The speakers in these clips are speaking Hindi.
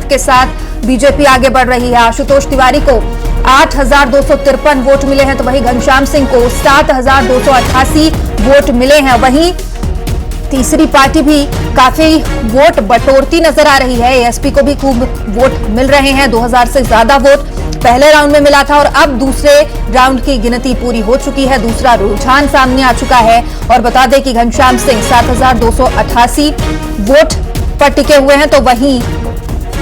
वोट के साथ बीजेपी आगे बढ़ रही है। आशुतोष तिवारी को 8,253 वोट मिले हैं, तो वहीं घनश्याम सिंह को 7,288 वोट मिले हैं। वहीं तीसरी पार्टी भी काफी वोट बटोरती नजर आ रही है। एएसपी को भी खूब वोट मिल रहे हैं, 2000 से ज्यादा वोट पहले राउंड में मिला था और अब दूसरे राउंड की गिनती पूरी हो चुकी है। दूसरा रुझान सामने आ चुका है और बता दें कि घनश्याम सिंह 7,288 वोट पर टिके हुए हैं, तो वहीं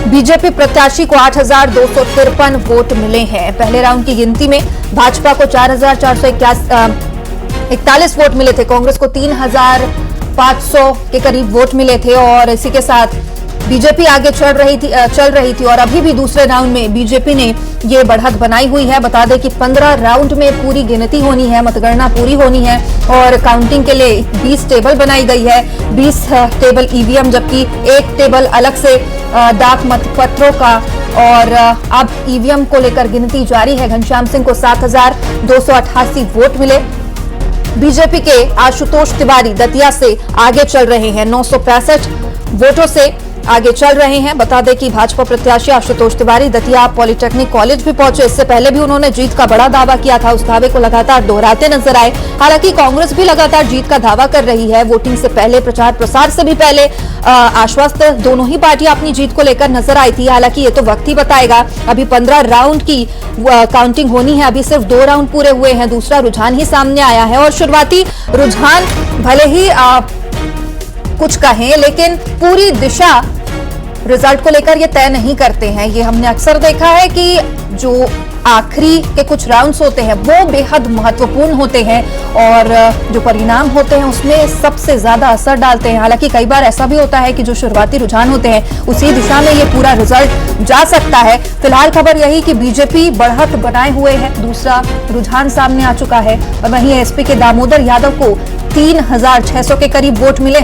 बीजेपी प्रत्याशी को 8,253 वोट मिले हैं। पहले राउंड की गिनती में भाजपा को 4,441 वोट मिले थे, कांग्रेस को 3,500 के करीब वोट मिले थे और इसी के साथ बीजेपी आगे चल रही थी और अभी भी दूसरे राउंड में बीजेपी ने ये बढ़त बनाई हुई है। बता दें कि 15 राउंड में पूरी गिनती होनी है, मतगणना पूरी होनी है और काउंटिंग के लिए 20 टेबल बनाई गई है, 20 टेबल ईवीएम, जबकि एक टेबल अलग से डाक मतपत्रों का। और अब ईवीएम को लेकर गिनती जारी है। घनश्याम सिंह को 7,288 वोट मिले। बीजेपी के आशुतोष तिवारी दतिया से आगे चल रहे हैं, 965 वोटों से आगे चल रहे हैं। बता दें कि भाजपा प्रत्याशी आशुतोष तिवारी दतिया पॉलिटेक्निक कॉलेज भी पहुंचे। इससे पहले भी उन्होंने जीत का बड़ा दावा किया था, उस दावे को लगातार दोहराते नजर आए। हालांकि कांग्रेस भी लगातार जीत का दावा कर रही है। वोटिंग से पहले, प्रचार प्रसार से भी पहले आश्वस्त दोनों ही पार्टियां अपनी जीत को लेकर नजर आई थी। हालांकि ये तो वक्त ही बताएगा। अभी 15 राउंड की काउंटिंग होनी है, अभी सिर्फ 2 राउंड पूरे हुए हैं, दूसरा रुझान ही सामने आया है और शुरुआती रुझान भले ही कुछ कहें लेकिन पूरी दिशा रिजल्ट को लेकर ये तय नहीं करते हैं। ये हमने अक्सर देखा है कि जो आखिरी के कुछ राउंड्स होते हैं वो बेहद महत्वपूर्ण होते हैं और जो परिणाम होते हैं उसमें सबसे ज्यादा असर डालते हैं। हालांकि कई बार ऐसा भी होता है कि जो शुरुआती रुझान होते हैं उसी दिशा में ये पूरा रिजल्ट जा सकता है। फिलहाल खबर यही कि बीजेपी बढ़त बनाए हुए है, दूसरा रुझान सामने आ चुका है और वहीं एसपी के दामोदर यादव को 3,600 के करीब वोट मिले।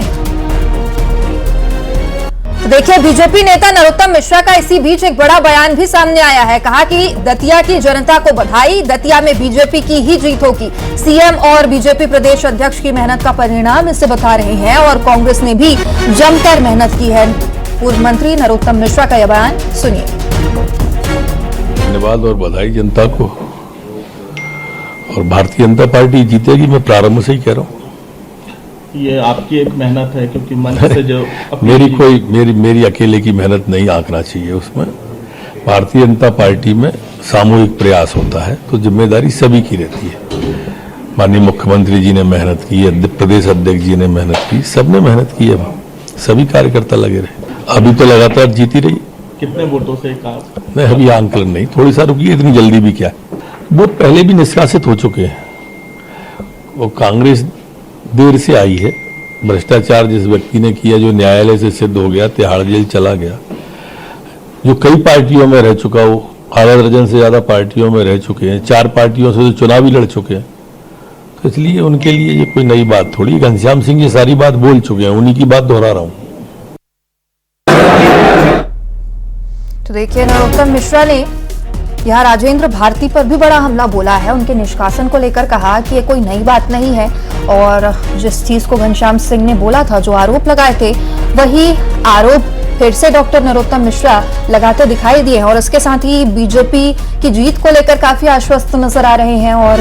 तो देखिए, बीजेपी नेता नरोत्तम मिश्रा का इसी बीच एक बड़ा बयान भी सामने आया है। कहा कि दतिया की जनता को बधाई, दतिया में बीजेपी की ही जीत होगी। सीएम और बीजेपी प्रदेश अध्यक्ष की मेहनत का परिणाम इसे बता रहे हैं और कांग्रेस ने भी जमकर मेहनत की है। पूर्व मंत्री नरोत्तम मिश्रा का यह बयान सुनिए। धन्यवाद और बधाई जनता को, और भारतीय जनता पार्टी जीतेगी, मैं प्रारंभ से ही कह रहा हूँ। ये आपकी एक मेहनत है, क्योंकि मन से जो मेरी अकेले की मेहनत नहीं आंकना चाहिए। उसमें भारतीय जनता पार्टी में सामूहिक प्रयास होता है तो जिम्मेदारी सभी की रहती है। माननीय मुख्यमंत्री जी ने मेहनत की है, प्रदेश अध्यक्ष जी ने मेहनत की, सबने मेहनत की है, सभी कार्यकर्ता लगे रहे। अभी तो लगातार जीती रही। कितने वोटों से नहीं, अभी आंकलन नहीं, थोड़ी सा रुकिए, इतनी जल्दी भी क्या। वोट पहले भी निष्कासित हो चुके हैं। वो कांग्रेस देर से आई है। भ्रष्टाचार जिस व्यक्ति ने किया, जो न्यायालय से सिद्ध हो गया, तिहाड़ जेल चला गया, जो कई पार्टियों में रह चुका, वो आधा दर्जन से ज्यादा पार्टियों में रह चुके हैं, 4 पार्टियों से तो चुनाव भी लड़ चुके हैं, तो इसलिए उनके लिए ये कोई नई बात थोड़ी। घनश्याम सिंह ये सारी बात बोल चुके हैं, उन्हीं की बात दोहरा रहा हूं। तो देखिए, नरोत्तम मिश्रा ने यहाँ राजेंद्र भारती पर भी बड़ा हमला बोला है। उनके निष्कासन को लेकर कहा कि ये कोई नई बात नहीं है और जिस चीज को घनश्याम सिंह ने बोला था, जो आरोप लगाए थे, वही आरोप फिर से डॉक्टर नरोत्तम मिश्रा लगाते दिखाई दिए हैं और इसके साथ ही बीजेपी की जीत को लेकर काफी आश्वस्त नजर आ रहे हैं और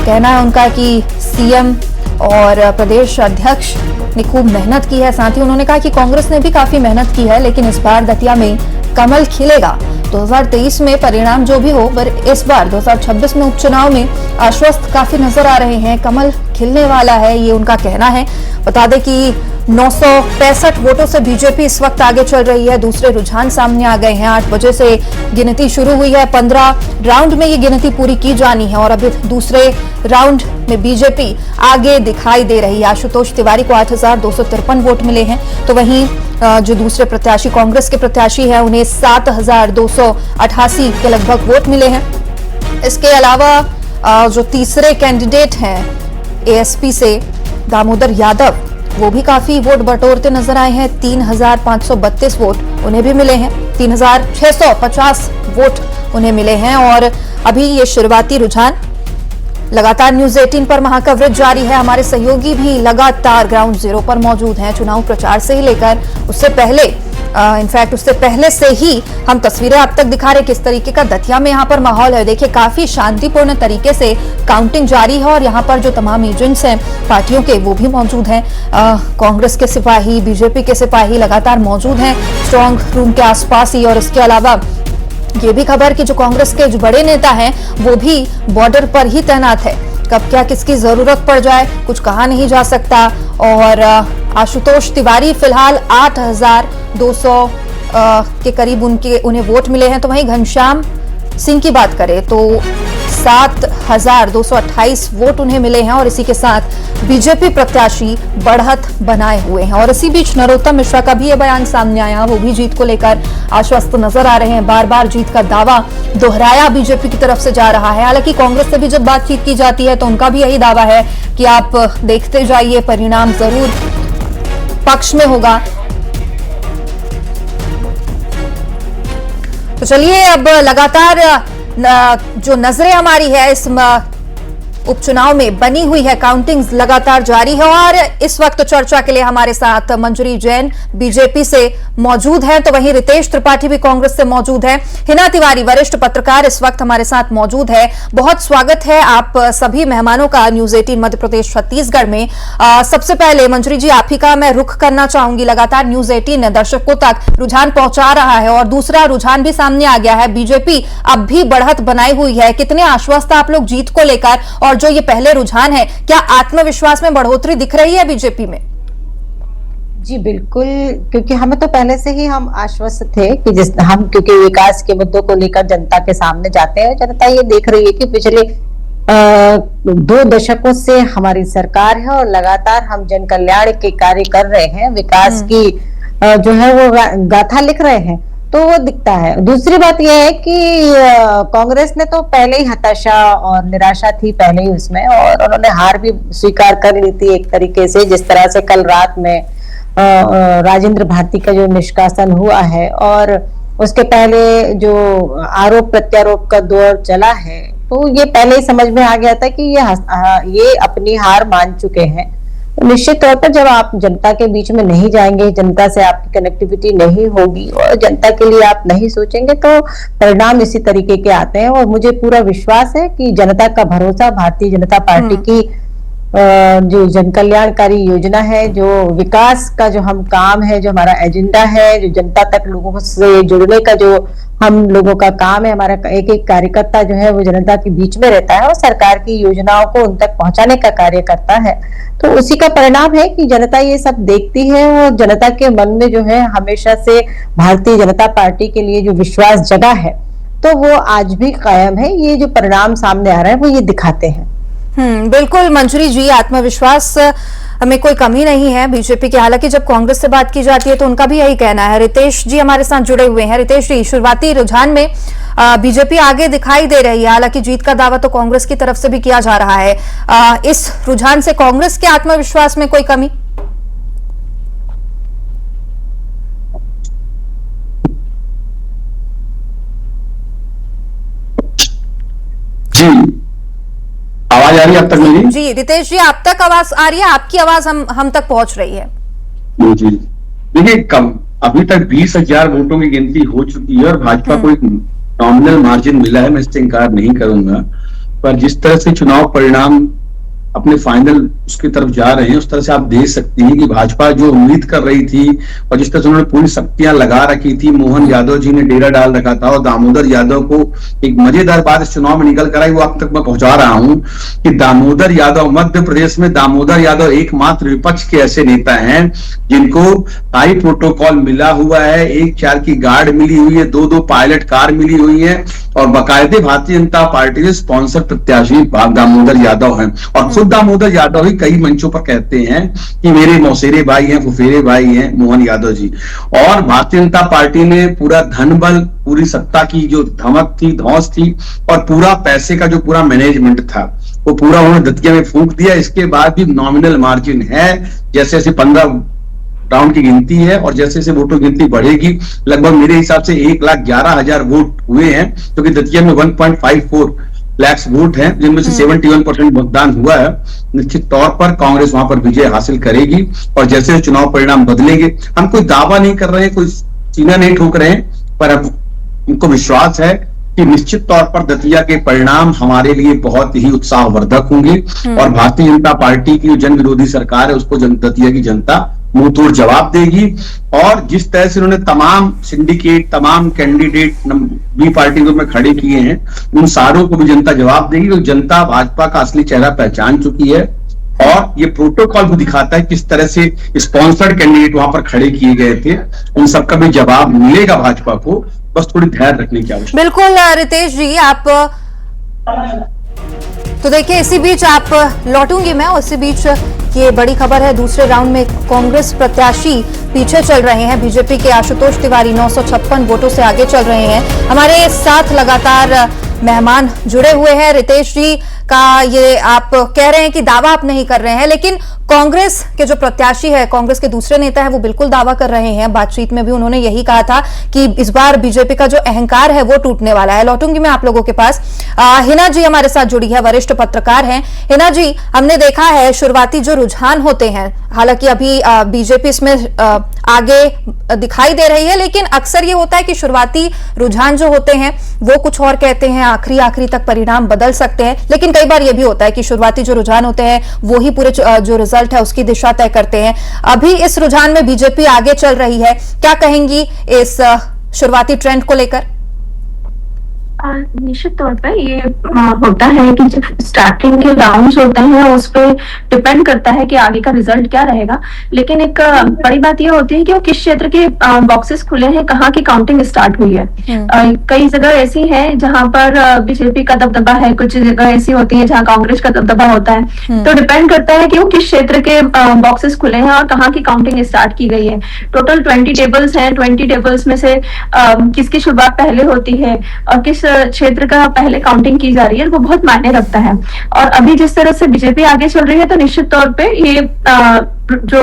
कहना है उनका कि सीएम और प्रदेश अध्यक्ष ने खूब मेहनत की है। साथ ही उन्होंने कहा कि कांग्रेस ने भी काफी मेहनत की है, लेकिन इस बार दतिया में कमल खिलेगा। 2023 में परिणाम जो भी हो, पर इस बार 2026 में उपचुनाव में आश्वस्त काफी नजर आ रहे हैं, कमल खिलने वाला है, ये उनका कहना है। बता दें कि 965 वोटों से बीजेपी इस वक्त आगे चल रही है। दूसरे रुझान सामने आ गए हैं। 8 बजे से गिनती शुरू हुई है। 15 राउंड में ये गिनती पूरी की जानी है और अभी दूसरे राउंड में बीजेपी आगे दिखाई दे रही है। आशुतोष तिवारी को 8,253 वोट मिले हैं, तो वहीं जो दूसरे प्रत्याशी कांग्रेस के प्रत्याशी हैं उन्हें 7,288 के लगभग वोट मिले हैं। इसके अलावा जो तीसरे कैंडिडेट हैं एएसपी से दामोदर यादव, वो भी काफी वोट बटोरते नजर आए हैं। 3,532 वोट उन्हें भी मिले हैं, 3,650 वोट उन्हें मिले हैं। और अभी ये शुरुआती रुझान लगातार न्यूज 18 पर महाकवरेज जारी है। हमारे सहयोगी भी लगातार ग्राउंड जीरो पर मौजूद हैं, चुनाव प्रचार से ही लेकर उससे पहले इनफैक्ट उससे पहले से ही हम तस्वीरें आप तक दिखा रहे किस तरीके का दतिया में यहाँ पर माहौल है। देखिए काफी शांतिपूर्ण तरीके से काउंटिंग जारी है और यहाँ पर जो तमाम एजेंट्स हैं पार्टियों के वो भी मौजूद हैं। कांग्रेस के सिपाही, बीजेपी के सिपाही लगातार मौजूद हैं स्ट्रांग रूम के आसपास ही। और इसके अलावा ये भी खबर कि जो कांग्रेस के जो बड़े नेता हैं वो भी बॉर्डर पर ही तैनात है। कब क्या किसकी जरूरत पड़ जाए कुछ कहा नहीं जा सकता। और आशुतोष तिवारी फिलहाल 8,200 के करीब उन्हें वोट मिले हैं। तो वहीं घनश्याम सिंह की बात करें तो 7,228 वोट उन्हें मिले हैं और इसी के साथ बीजेपी प्रत्याशी बढ़त बनाए हुए हैं। और इसी बीच नरोत्तम मिश्रा का भी ये बयान सामने आया, वो भी जीत को लेकर आश्वस्त नजर आ रहे हैं। बार बार जीत का दावा दोहराया बीजेपी की तरफ से जा रहा है। हालांकि कांग्रेस से भी जब बातचीत की जाती है तो उनका भी यही दावा है कि आप देखते जाइए, परिणाम जरूर पक्ष में होगा। तो चलिए अब लगातार जो नजरें हमारी है इस उपचुनाव में बनी हुई है, काउंटिंग लगातार जारी है। और इस वक्त चर्चा के लिए हमारे साथ मंजरी जैन बीजेपी से मौजूद है, तो वहीं रितेश त्रिपाठी भी कांग्रेस से मौजूद है। हिना तिवारी वरिष्ठ पत्रकार इस वक्त हमारे साथ मौजूद है। बहुत स्वागत है आप सभी मेहमानों का न्यूज 18 मध्य प्रदेश छत्तीसगढ़ में। सबसे पहले मंजरी जी आप ही का मैं रुख करना चाहूंगी। लगातार न्यूज 18 दर्शकों तक रुझान पहुंचा रहा है और दूसरा रुझान भी सामने आ गया है, बीजेपी अब भी बढ़त बनाई हुई है। कितने आश्वस्त आप लोग जीत को लेकर? और जो ये पहले रुझान है, क्या आत्मविश्वास में बढ़ोतरी दिख रही है बीजेपी में? जी बिल्कुल, क्योंकि हमें तो पहले से ही हम आश्वस्त थे कि क्योंकि विकास के मुद्दों को लेकर जनता के सामने जाते हैं। जनता ये देख रही है कि पिछले 2 दशकों से हमारी सरकार है और लगातार हम जन कल्याण के कार्य कर रहे हैं, विकास की जो है वो गाथा लिख रहे हैं, तो वो दिखता है। दूसरी बात यह है कि कांग्रेस ने तो पहले ही हताशा और निराशा थी पहले ही उसमें, और उन्होंने हार भी स्वीकार कर ली थी एक तरीके से। जिस तरह से कल रात में राजेंद्र भारती का जो निष्कासन हुआ है और उसके पहले जो आरोप प्रत्यारोप का दौर चला है, तो ये पहले ही समझ में आ गया था कि ये अपनी हार मान चुके हैं। निश्चित तौर पर जब आप जनता के बीच में नहीं जाएंगे, जनता से आपकी कनेक्टिविटी नहीं होगी और जनता के लिए आप नहीं सोचेंगे, तो परिणाम इसी तरीके के आते हैं। और मुझे पूरा विश्वास है कि जनता का भरोसा, भारतीय जनता पार्टी की जो जन कल्याणकारी योजना है, जो विकास का जो हम काम है, जो हमारा एजेंडा है, जो जनता तक लोगों से जुड़ने का जो हम लोगों का काम है, हमारा एक एक कार्यकर्ता जो है वो जनता के बीच में रहता है और सरकार की योजनाओं को उन तक पहुंचाने का कार्य करता है। तो उसी का परिणाम है कि जनता ये सब देखती है और जनता के मन में जो है हमेशा से भारतीय जनता पार्टी के लिए जो विश्वास जगा है, तो वो आज भी कायम है। ये जो परिणाम सामने आ रहे हैं वो ये दिखाते हैं। बिल्कुल मंजरी जी, आत्मविश्वास में कोई कमी नहीं है बीजेपी की। हालांकि जब कांग्रेस से बात की जाती है तो उनका भी यही कहना है। रितेश जी हमारे साथ जुड़े हुए हैं। रितेश जी, शुरुआती रुझान में बीजेपी आगे दिखाई दे रही है, हालांकि जीत का दावा तो कांग्रेस की तरफ से भी किया जा रहा है। इस रुझान से कांग्रेस के आत्मविश्वास में कोई कमी? जी, आवाज आ रही है अब तक मेरी? जी रितेश जी, आप तक आवाज आ रही है, आपकी आवाज हम तक पहुंच रही है। जी देखिए, अभी तक 20,000 वोटों की गिनती हो चुकी है और भाजपा को एक नॉमिनल मार्जिन मिला है, मैं इससे इंकार नहीं करूंगा। पर जिस तरह से चुनाव परिणाम अपने फाइनल उसकी तरफ जा रहे हैं, उस तरह से आप देख सकती हैं कि भाजपा जो उम्मीद कर रही थी और जिस तरह से उन्होंने पूरी शक्तियां लगा रखी थी, मोहन यादव जी ने डेरा डाल रखा था और दामोदर यादव को एक मजेदार बात इस चुनाव में निकल कर आई, वो आप तक मैं पहुंचा रहा हूं कि दामोदर यादव, मध्य प्रदेश में दामोदर यादव एकमात्र विपक्ष के ऐसे नेता हैं जिनको हाई प्रोटोकॉल मिला हुआ है, 1-4 की गार्ड मिली हुई है, 2-2 पायलट कार मिली हुई है और बाकायदे भारतीय जनता पार्टी के स्पॉन्सर प्रत्याशी दामोदर यादव हैं। और खुद दामोदर यादव ही कई मंचों पर कहते हैं कि मेरे मौसेरे भाई हैं, फुफेरे भाई हैं मोहन यादव जी। और भारतीय जनता पार्टी ने पूरा धन बल, पूरी सत्ता की जो धमक थी, धौंस थी और पूरा पैसे का जो पूरा मैनेजमेंट था, वो पूरा उन्होंने दतिया में फूंक दिया। इसके बाद भी नॉमिनल मार्जिन है, जैसे जैसे 15 राउंड की गिनती है और जैसे जैसे वोटों की गिनती बढ़ेगी, लगभग मेरे हिसाब से 1,11,000 वोट हुए हैं, क्योंकि दतिया में 1.54 लाख वोट हैं, जिनमें से 71% मतदान हुआ है। निश्चित तौर पर कांग्रेस वहां पर विजय हासिल करेगी और जैसे चुनाव परिणाम बदलेंगे, हम कोई दावा नहीं कर रहे हैं, कोई सीना नहीं ठोक रहे हैं, पर अब उनको विश्वास है कि निश्चित तौर पर दतिया के परिणाम हमारे लिए बहुत ही उत्साहवर्धक होंगे और भारतीय जनता पार्टी की जो जन विरोधी सरकार है उसको दतिया की जनता मुंह तोड़ जवाब देगी। और जिस तरह से उन्होंने तमाम सिंडिकेट, तमाम कैंडिडेट बी पार्टी को में खड़े किए हैं, उन सारों को भी जनता जवाब देगी। तो जनता भाजपा का असली चेहरा पहचान चुकी है और ये प्रोटोकॉल भी दिखाता है किस तरह से स्पॉन्सर्ड कैंडिडेट वहां पर खड़े किए गए थे, उन सबका भी जवाब मिलेगा भाजपा को। बस थोड़ी धैर्य रखने की आवश्यकता। बिल्कुल रितेश जी, आप तो देखिए, इसी बीच आप लौटूंगी मैं, उसी बीच ये बड़ी खबर है, दूसरे राउंड में कांग्रेस प्रत्याशी पीछे चल रहे हैं। बीजेपी के आशुतोष तिवारी 956 वोटों से आगे चल रहे हैं। हमारे साथ लगातार मेहमान जुड़े हुए हैं। रितेश जी का ये आप कह रहे हैं कि दावा आप नहीं कर रहे हैं, लेकिन कांग्रेस के जो प्रत्याशी है, कांग्रेस के दूसरे नेता है, वो बिल्कुल दावा कर रहे हैं। बातचीत में भी उन्होंने यही कहा था कि इस बार बीजेपी का जो अहंकार है वो टूटने वाला है। लौटूंगी मैं आप लोगों के पास। हिना जी हमारे साथ जुड़ी है, वरिष्ठ पत्रकार हैं। हिना जी, हमने देखा है शुरुआती जो रुझान होते हैं, हालांकि अभी बीजेपी इसमें आगे दिखाई दे रही है, लेकिन अक्सर ये होता है कि शुरुआती रुझान जो होते हैं वो कुछ और कहते हैं, आखिरी तक परिणाम बदल सकते हैं। लेकिन कई बार ये भी होता है कि शुरुआती जो रुझान होते हैं वो ही पूरे जो रिजल्ट है उसकी दिशा तय करते हैं। अभी इस रुझान में बीजेपी आगे चल रही है, क्या कहेंगी इस शुरुआती ट्रेंड को लेकर? निश्चित तौर पे ये होता है कि जब स्टार्टिंग के राउंड्स होते हैं उस पर डिपेंड करता है कि आगे का रिजल्ट क्या रहेगा। लेकिन एक बड़ी बात ये होती है कि वो किस क्षेत्र के बॉक्सेस खुले हैं, कहाँ की काउंटिंग स्टार्ट हुई है। कई जगह ऐसी है जहां पर बीजेपी का दबदबा है, कुछ जगह ऐसी होती है जहां कांग्रेस का दबदबा होता है। तो डिपेंड करता है कि वो किस क्षेत्र के बॉक्सेस खुले हैं और कहाँ की काउंटिंग स्टार्ट की गई है। टोटल 20 टेबल्स हैं, 20 टेबल्स में से किसकी शुरुआत पहले होती है और किस क्षेत्र का पहले काउंटिंग की जा रही है, वो बहुत मायने रखता है। और अभी जिस तरह से बीजेपी आगे चल रही है, तो निश्चित तौर पे ये जो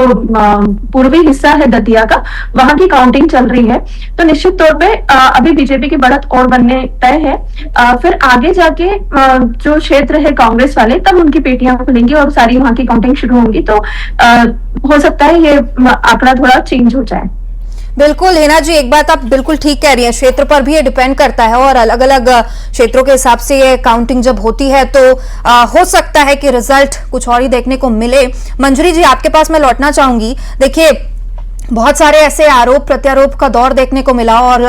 पूर्वी हिस्सा है दतिया का, वहां की काउंटिंग चल रही है। तो निश्चित तौर पे अभी बीजेपी की बढ़त और बनने तय है। फिर आगे जाके जो क्षेत्र है कांग्रेस वाले, तब उनकी पेटियां खुलेंगी और सारी वहां की काउंटिंग शुरू होंगी। तो हो सकता है ये आंकड़ा थोड़ा चेंज हो जाए। बिल्कुल हिना जी, एक बात आप बिल्कुल ठीक कह रही हैं, क्षेत्र पर भी ये डिपेंड करता है और अलग अलग क्षेत्रों के हिसाब से ये काउंटिंग जब होती है तो हो सकता है कि रिजल्ट कुछ और ही देखने को मिले। मंजरी जी, आपके पास मैं लौटना चाहूंगी। देखिए, बहुत सारे ऐसे आरोप प्रत्यारोप का दौर देखने को मिला और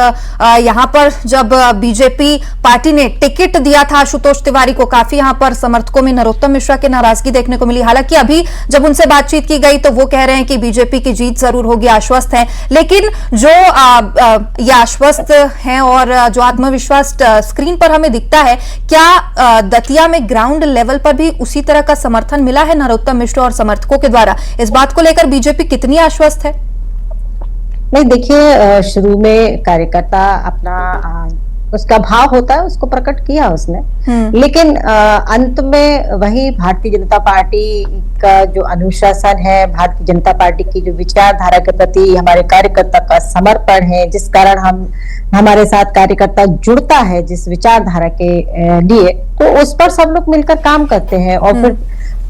यहाँ पर जब बीजेपी पार्टी ने टिकट दिया था आशुतोष तिवारी को, काफी यहाँ पर समर्थकों में नरोत्तम मिश्रा की नाराजगी देखने को मिली। हालांकि अभी जब उनसे बातचीत की गई तो वो कह रहे हैं कि बीजेपी की जीत जरूर होगी, आश्वस्त हैं। लेकिन जो ये आश्वस्त हैं और जो आत्मविश्वास स्क्रीन पर हमें दिखता है, क्या दतिया में ग्राउंड लेवल पर भी उसी तरह का समर्थन मिला है नरोत्तम मिश्रा और समर्थकों के द्वारा? इस बात को लेकर बीजेपी कितनी आश्वस्त है? नहीं, देखिए, शुरू में कार्यकर्ता अपना उसका भाव होता है उसको प्रकट किया उसने, लेकिन अंत में वही भारतीय जनता पार्टी का जो अनुशासन है, भारतीय जनता पार्टी की जो विचारधारा के प्रति हमारे कार्यकर्ता का समर्पण है, जिस कारण हमारे साथ कार्यकर्ता जुड़ता है जिस विचारधारा के लिए, तो उस पर सब लोग मिलकर काम करते हैं। और फिर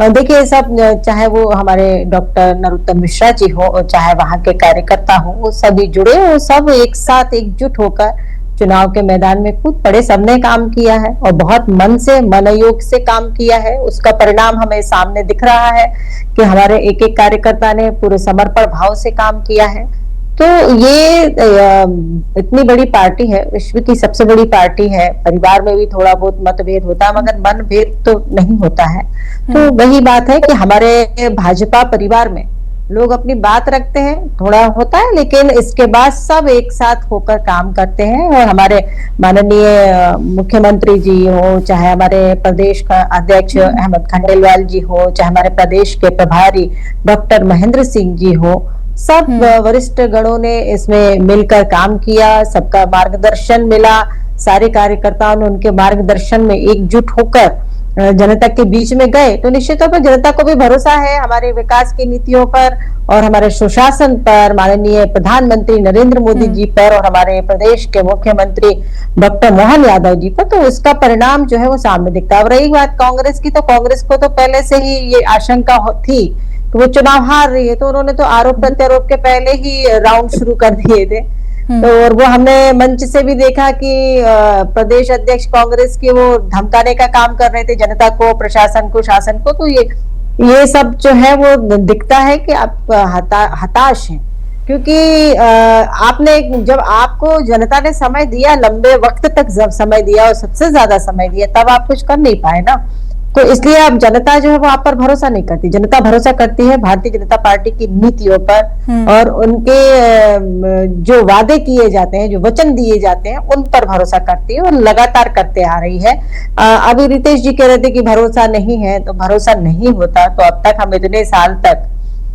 देखिए, सब चाहे वो हमारे डॉक्टर नरोत्तम मिश्रा जी हो, चाहे वहां के कार्यकर्ता हो, वो सभी जुड़े, वो सब एक साथ एकजुट होकर चुनाव के मैदान में कूद पड़े। सबने काम किया है और बहुत मन से, मनयोग से काम किया है। उसका परिणाम हमें सामने दिख रहा है कि हमारे एक एक कार्यकर्ता ने पूरे समर्पण भाव से काम किया है। तो ये इतनी बड़ी पार्टी है, विश्व की सबसे बड़ी पार्टी है। परिवार में भी थोड़ा बहुत मतभेद होता है, मगर मनभेद तो नहीं होता है। तो वही बात है कि हमारे भाजपा परिवार में लोग अपनी बात रखते हैं, थोड़ा होता है, लेकिन इसके बाद सब एक साथ होकर काम करते हैं। और हमारे माननीय मुख्यमंत्री जी हो, चाहे हमारे प्रदेश का अध्यक्ष अहमद खंडेलवाल जी हो, चाहे हमारे प्रदेश के प्रभारी डॉक्टर महेंद्र सिंह जी हो, सब वरिष्ठ गणों ने इसमें मिलकर काम किया, सबका मार्गदर्शन मिला। सारे कार्यकर्ताओं ने उनके मार्गदर्शन में एकजुट होकर जनता के बीच में गए। तो निश्चित तौर पर जनता को भी भरोसा है हमारे विकास की नीतियों पर और हमारे सुशासन पर, माननीय प्रधानमंत्री नरेंद्र मोदी जी पर और हमारे प्रदेश के मुख्यमंत्री डॉक्टर मोहन यादव जी पर। तो उसका परिणाम जो है वो सामने दिखता है। रही बात कांग्रेस की, तो कांग्रेस को तो पहले से ही ये आशंका थी कि वो चुनाव हार रही है, तो उन्होंने तो आरोप प्रत्यारोप के पहले ही राउंड शुरू कर दिए थे। तो और वो हमने मंच से भी देखा कि प्रदेश अध्यक्ष कांग्रेस के वो धमकाने का काम कर रहे थे जनता को, प्रशासन को, शासन को। तो ये सब जो है वो दिखता है कि आप हताश हैं, क्योंकि आपने जब आपको जनता ने समय दिया, लंबे वक्त तक जब समय दिया और सबसे ज्यादा समय दिया, तब आप कुछ कर नहीं पाए ना। तो इसलिए अब जनता जो है वो आप पर भरोसा नहीं करती। जनता भरोसा करती है भारतीय जनता पार्टी की नीतियों पर और उनके जो वादे किए जाते हैं, जो वचन दिए जाते हैं, उन पर भरोसा करती है और लगातार करते आ रही है। अभी रितेश जी कह रहे थे कि भरोसा नहीं है, तो भरोसा नहीं होता तो अब तक हम इतने साल तक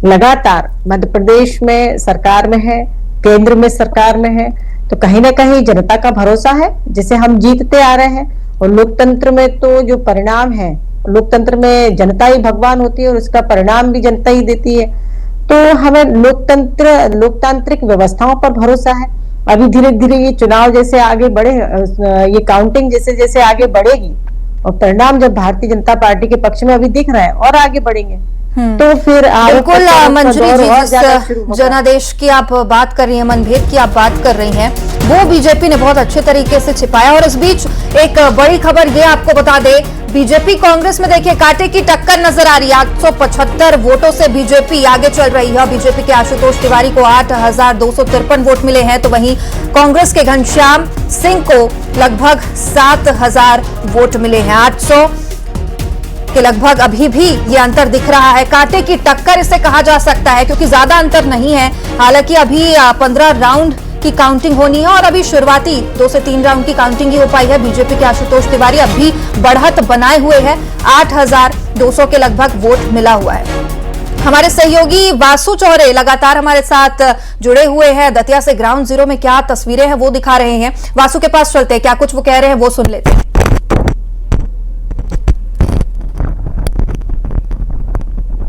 लगातार मध्य प्रदेश में सरकार में है, केंद्र में सरकार में है, तो कहीं ना कहीं जनता का भरोसा है जिसे हम जीतते आ रहे हैं। और लोकतंत्र में तो जो परिणाम है, लोकतंत्र में जनता ही भगवान होती है और उसका परिणाम भी जनता ही देती है। तो हमें लोकतांत्रिक व्यवस्थाओं पर भरोसा है। अभी धीरे धीरे ये चुनाव जैसे आगे बढ़े, ये काउंटिंग जैसे जैसे आगे बढ़ेगी और परिणाम जब भारतीय जनता पार्टी के पक्ष में अभी दिख रहा है और आगे बढ़ेंगे, तो फिर बिल्कुल मंजरी जी, जिस जनादेश की आप बात कर रही हैं, मनभेद की आप बात कर रही हैं, वो बीजेपी ने बहुत अच्छे तरीके से छिपाया। और इस बीच एक बड़ी खबर ये आपको बता दे, बीजेपी कांग्रेस में देखिए कांटे की टक्कर नजर आ रही है। 875 वोटों से बीजेपी आगे चल रही है। बीजेपी के आशुतोष तिवारी को 8,253 वोट मिले हैं, तो वहीं कांग्रेस के घनश्याम सिंह को लगभग 7,000 वोट मिले हैं। 800 के लगभग अभी भी ये अंतर दिख रहा है। कांटे की टक्कर इसे कहा जा सकता है, क्योंकि ज्यादा अंतर नहीं है। हालांकि अभी 15 राउंड की काउंटिंग होनी है और अभी शुरुआती 2 से 3 राउंड की काउंटिंग ही हो पाई है। बीजेपी के आशुतोष तिवारी अभी बढ़त बनाए हुए हैं, 8,200 के लगभग वोट मिला हुआ है। हमारे सहयोगी वासु चौरे लगातार हमारे साथ जुड़े हुए हैं। दतिया से ग्राउंड जीरो में क्या तस्वीरें हैं वो दिखा रहे हैं। वासु के पास चलते हैं, क्या कुछ वो कह रहे हैं वो सुन लेते हैं।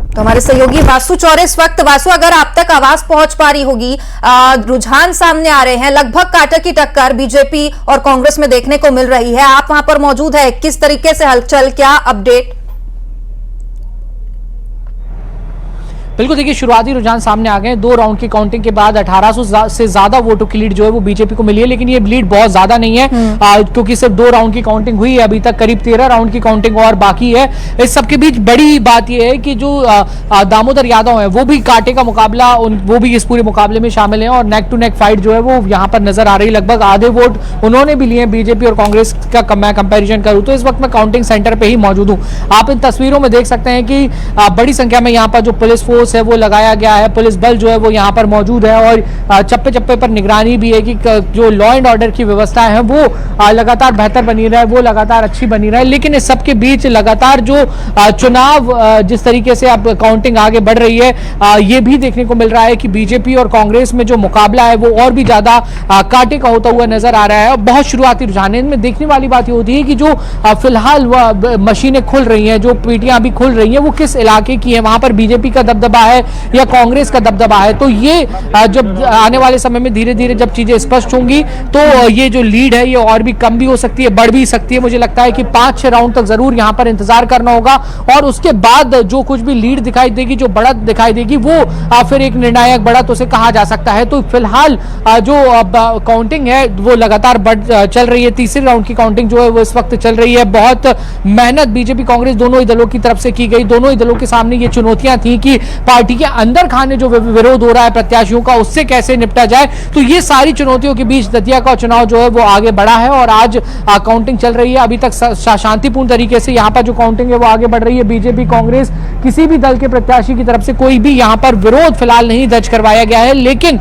तो हमारे सहयोगी वासु चौरे इस वक्त, वासु अगर आप तक आवाज पहुंच पा रही होगी, रुझान सामने आ रहे हैं, लगभग कांटे की टक्कर बीजेपी और कांग्रेस में देखने को मिल रही है। आप वहां पर मौजूद है, किस तरीके से हलचल, क्या अपडेट? बिल्कुल, देखिए शुरुआती रुझान सामने आ गए। 2 राउंड की काउंटिंग के बाद 1800 से ज्यादा वोटों की लीड जो है वो बीजेपी को मिली है, लेकिन ये लीड बहुत ज्यादा नहीं है, क्योंकि सिर्फ 2 राउंड की काउंटिंग हुई है। अभी तक करीब 13 राउंड की काउंटिंग और बाकी है। इस सबके बीच बड़ी बात यह है कि जो दामोदर यादव है वो भी कांटे का मुकाबला, वो भी इस पूरे मुकाबले में शामिल है और नेक टू नेक फाइट जो है वो यहाँ पर नजर आ रही है। लगभग आधे वोट उन्होंने भी लिए बीजेपी और कांग्रेस का मैं कंपेरिजन करूँ तो। इस वक्त मैं काउंटिंग सेंटर पर ही मौजूद हूँ। आप इन तस्वीरों में देख सकते हैं कि बड़ी संख्या में यहाँ पर जो पुलिस फोर्स है वो लगाया गया है, पुलिस बल जो है वो यहाँ पर मौजूद है और चप्पे चप्पे पर निगरानी भी है कि जो लॉ एंड ऑर्डर की व्यवस्था है वो लगातार बेहतर बनी रहे, वो लगातार अच्छी बनी रहे। लेकिन इस सबके बीच लगातार जो चुनाव जिस तरीके से अब काउंटिंग आगे बढ़ रही है, ये भी देखने को मिल रहा है कि बीजेपी और कांग्रेस में जो मुकाबला है वो और भी ज्यादा कांटे का होता हुआ नजर आ रहा है। बहुत शुरुआती रुझान में देखने वाली बात ये होती है कि जो फिलहाल मशीनें खुल रही हैं, जो पीटियां भी खुल रही हैं, वो किस इलाके की है, वहां पर बीजेपी का दबदबा है या कांग्रेस का दबदबा है। तो ये जब आने वाले समय में धीरे धीरे जब चीजें स्पष्ट होंगी तो ये जो लीड है ये और भी कम भी हो सकती है, बढ़ भी सकती है। मुझे लगता है कि 5-6 राउंड तक जरूर यहां पर इंतजार करना होगा और उसके बाद जो कुछ भी लीड दिखाई देगी, जो बढ़त दिखाई देगी, वो फिर एक निर्णायक बढ़त उसे कहा जा सकता है। तो फिलहाल जो काउंटिंग है वो लगातार चल रही है। तीसरे राउंड की काउंटिंग जो है वो इस वक्त चल रही है। बहुत मेहनत बीजेपी कांग्रेस दोनों ही दलों की तरफ से की गई। दोनों ही दलों के सामने ये चुनौतियां थी कि पार्टी के अंदर खाने जो विरोध हो रहा है प्रत्याशियों का, उससे कैसे निपटा जाए। तो ये सारी चुनौतियों के बीच दतिया का चुनाव जो है वो आगे बढ़ा है और आज काउंटिंग चल रही है। अभी तक शांतिपूर्ण तरीके से यहाँ पर जो काउंटिंग है वो आगे बढ़ रही है। बीजेपी कांग्रेस किसी भी दल के प्रत्याशी की तरफ से कोई भी यहाँ पर विरोध फिलहाल नहीं दर्ज करवाया गया है। लेकिन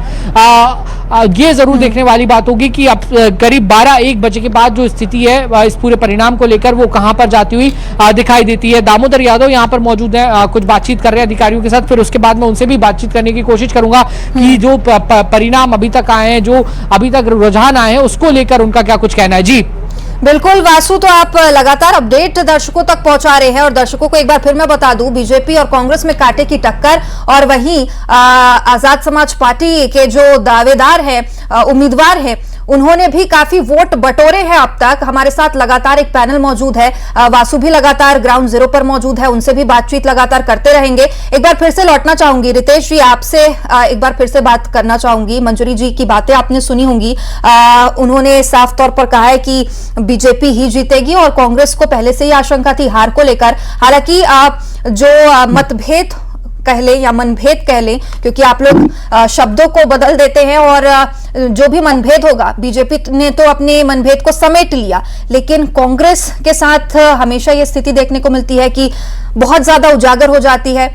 ये जरूर देखने वाली बात होगी कि अब करीब 12-1 बजे के बाद जो स्थिति है इस पूरे परिणाम को लेकर वो कहां पर जाती हुई दिखाई देती है। दामोदर यादव यहां पर मौजूद है, कुछ बातचीत कर रहे हैं अधिकारियों के साथ, फिर उसके बाद मैं उनसे भी बातचीत करने की कोशिश करूंगा कि जो परिणाम अभी तक आए हैं, जो अभी तक रुझान आए हैं, उसको लेकर उनका क्या कुछ कहना है। जी बिल्कुल वासु, तो आप लगातार अपडेट दर्शकों तक पहुंचा रहे हैं और दर्शकों को एक बार फिर मैं बता दूं, बीजेपी और कांग्रेस में कांटे की टक्कर और वहीं आजाद समाज पार्टी के जो दावेदार है, उम्मीदवार है, उन्होंने भी काफी वोट बटोरे हैं अब तक। हमारे साथ लगातार एक पैनल मौजूद है, वासु भी लगातार ग्राउंड जीरो पर मौजूद है, उनसे भी बातचीत लगातार करते रहेंगे। एक बार फिर से लौटना चाहूंगी रितेश जी, आपसे एक बार फिर से बात करना चाहूंगी। मंजरी जी की बातें आपने सुनी होंगी, उन्होंने साफ तौर पर कहा है कि बीजेपी ही जीतेगी और कांग्रेस को पहले से ही आशंका थी हार को लेकर। हालांकि जो मतभेद कह लें या मनभेद कह लें, क्योंकि आप लोग शब्दों को बदल देते हैं, और जो भी मनभेद होगा बीजेपी ने तो अपने मनभेद को समेट लिया, लेकिन कांग्रेस के साथ हमेशा ये स्थिति देखने को मिलती है कि बहुत ज्यादा उजागर हो जाती है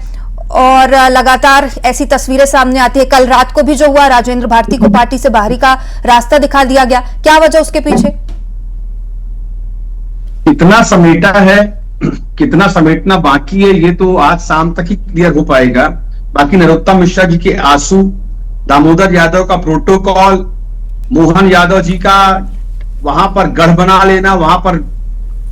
और लगातार ऐसी तस्वीरें सामने आती है। कल रात को भी जो हुआ, राजेंद्र भारती को पार्टी से बाहरी का रास्ता दिखा दिया गया, क्या वजह उसके पीछे? कितना समेटा है, कितना समेटना बाकी है, ये तो आज शाम तक ही क्लियर हो पाएगा। बाकी नरोत्तम मिश्रा जी के आंसू, दामोदर यादव का प्रोटोकॉल, मोहन यादव जी का वहां पर गढ़ बना लेना, वहां पर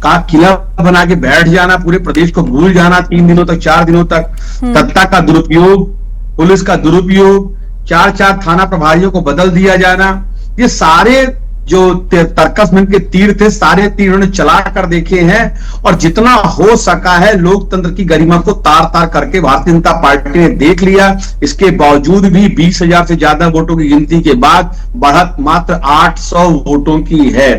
का किला बना के बैठ जाना, पूरे प्रदेश को भूल जाना 3 दिनों तक 4 दिनों तक, सत्ता का दुरुपयोग, पुलिस का दुरुपयोग, 4 थाना प्रभारियों को बदल दिया जाना, ये सारे जो तर्कस में के तीर थे, सारे तीर उन्होंने चला कर देखे हैं। और जितना हो सका है लोकतंत्र की गरिमा को तार तार करके भारतीय जनता पार्टी ने देख लिया। इसके बावजूद भी 20,000 से ज्यादा वोटों की गिनती के बाद बढ़त मात्र 800 वोटों की है।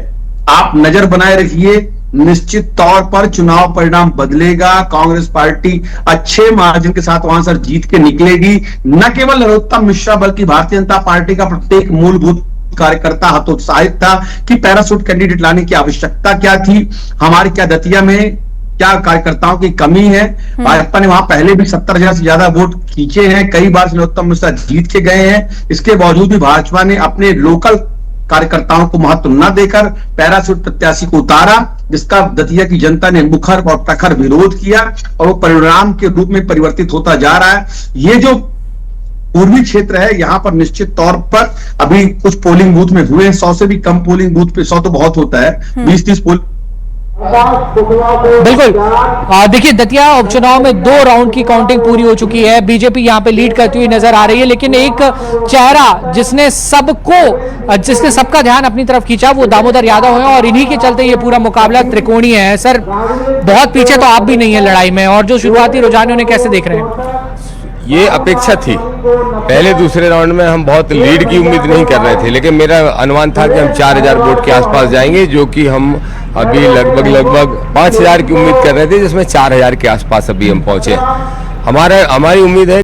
आप नजर बनाए रखिए, निश्चित तौर पर चुनाव परिणाम बदलेगा। कांग्रेस पार्टी अच्छे मार्जिन के साथ वहां से जीत के निकलेगी। न केवल नरोत्तम मिश्रा बल्कि भारतीय जनता पार्टी का प्रत्येक मूलभूत कार्यकर्ता हतोत्साहित था कि पैराशूट कैंडिडेट लाने की आवश्यकता क्या थी, हमारी क्या दतिया में क्या कार्यकर्ताओं की कमी है। भाजपा ने वहां पहले भी 70,000 से ज्यादा वोट खींचे हैं, कई बार नरोत्तम मिश्रा जीत के गए हैं। इसके बावजूद भी भाजपा ने अपने लोकल कार्यकर्ताओं को महत्व न देकर पैराशूट प्रत्याशी को उतारा, जिसका दतिया की जनता ने मुखर और प्रखर विरोध किया और वो परिणाम के रूप में परिवर्तित होता जा रहा है। ये जो पूर्वी क्षेत्र है, यहां पर निश्चित तौर पर अभी कुछ पोलिंग बूथ में हुए हैं, 100 से भी कम पोलिंग बूथ पे, 100 तो बहुत होता है, 20-30 पोलिंग। बिल्कुल, देखिए दतिया उपचुनाव में 2 राउंड की काउंटिंग पूरी हो चुकी है। बीजेपी यहां पे लीड करती हुई नजर आ रही है, लेकिन एक चेहरा जिसने सबका ध्यान अपनी तरफ खींचा वो दामोदर यादव है, और इन्हीं के चलते ये पूरा मुकाबला त्रिकोणीय है। सर, बहुत पीछे तो आप भी नहीं है लड़ाई में, और जो शुरुआती रुझान उन्हें कैसे देख रहे हैं? ये अपेक्षा थी, पहले दूसरे राउंड में हम बहुत लीड की उम्मीद नहीं कर रहे थे, लेकिन मेरा अनुमान था कि हम 4,000 वोट के आसपास जाएंगे, जो कि हम अभी लगभग 5,000 की उम्मीद कर रहे थे, जिसमें 4,000 के आसपास अभी हम पहुंचे। हमारी उम्मीद है